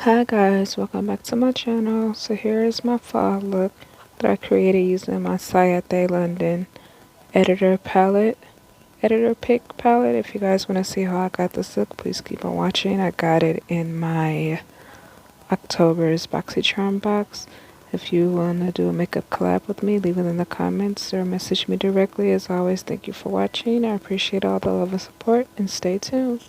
Hi guys, welcome back to my channel. So here is my fall look that I created using my Sayate London editor pick palette. If you guys want to see how I got this look, please keep on watching. I got it in my October's BoxyCharm box. If you want to do a makeup collab with me, leave it in the comments or message me directly. As always, thank you for watching. I appreciate all the love and support, and stay tuned.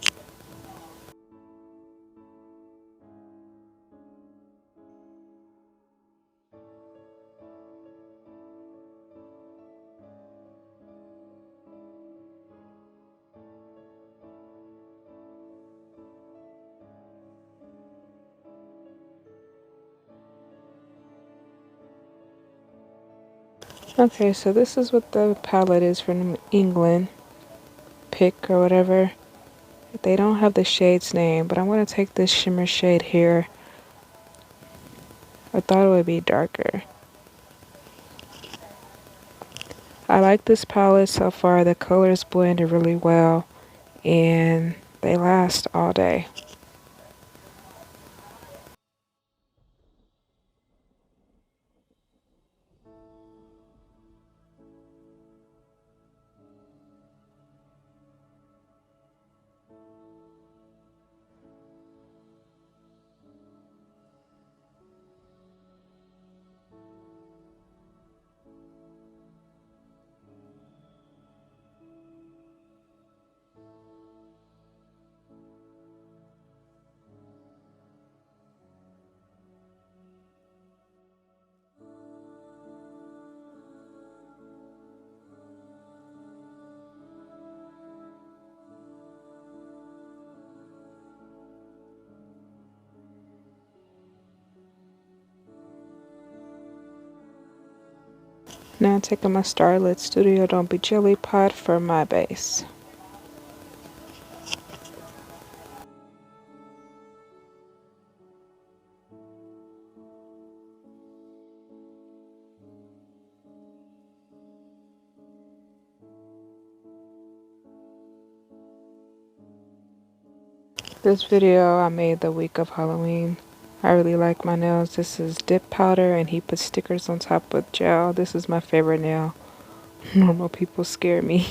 Okay, so this is what the palette is from England. Pick or whatever. They don't have the shade's name, but I'm going to take this shimmer shade here. I thought it would be darker. I like this palette so far. The colors blended really well and they last all day. Now taking my Starlit Studio Don't Be Jelly pot for my base. This video I made the week of Halloween. I really like my nails. This is dip powder and he put stickers on top with gel. This is my favorite nail. Normal people scare me.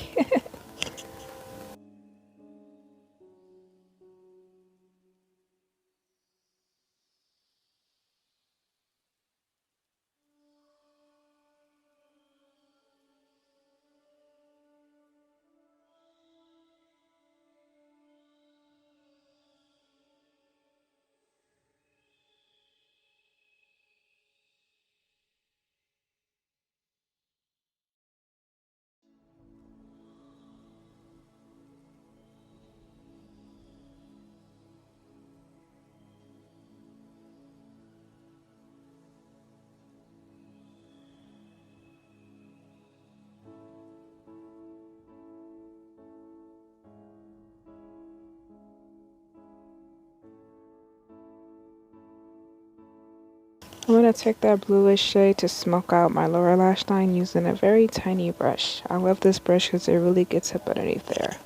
I'm going to take that bluish shade to smoke out my lower lash line using a very tiny brush. I love this brush because it really gets up underneath there.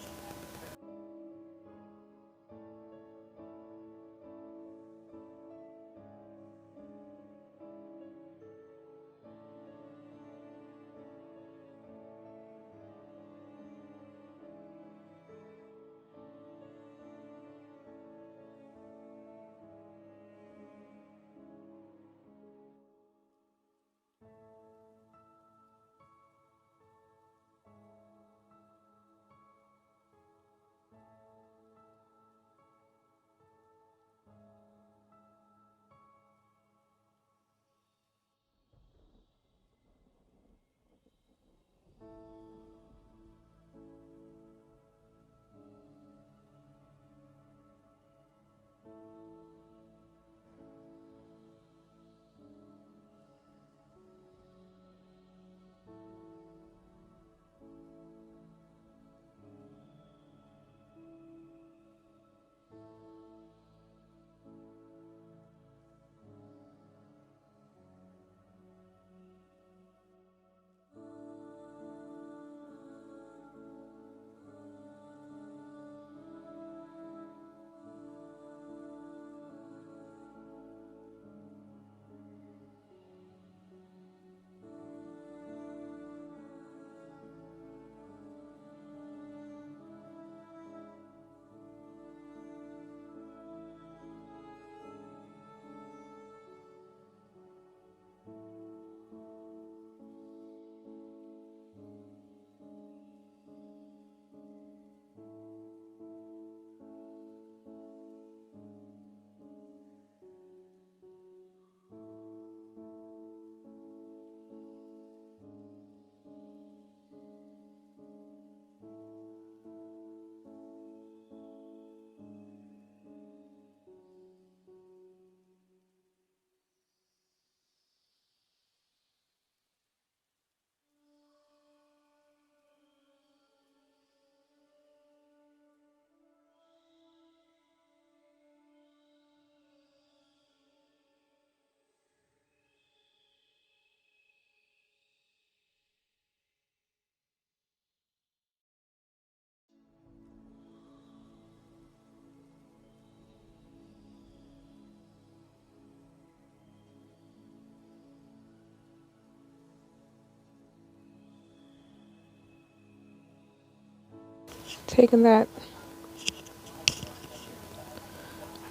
taking that.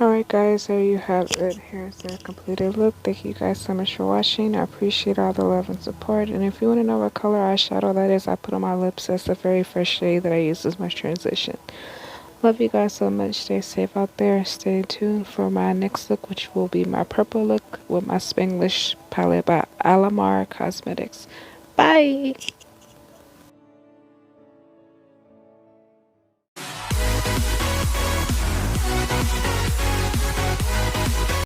Alright guys, there you have it. Here's the completed look. Thank you guys so much for watching. I appreciate all the love and support. And if you want to know what color eyeshadow that is, I put on my lips. That's the very first shade that I use as my transition. Love you guys so much. Stay safe out there. Stay tuned for my next look, which will be my purple look with my Spanglish palette by Alamar Cosmetics. Bye!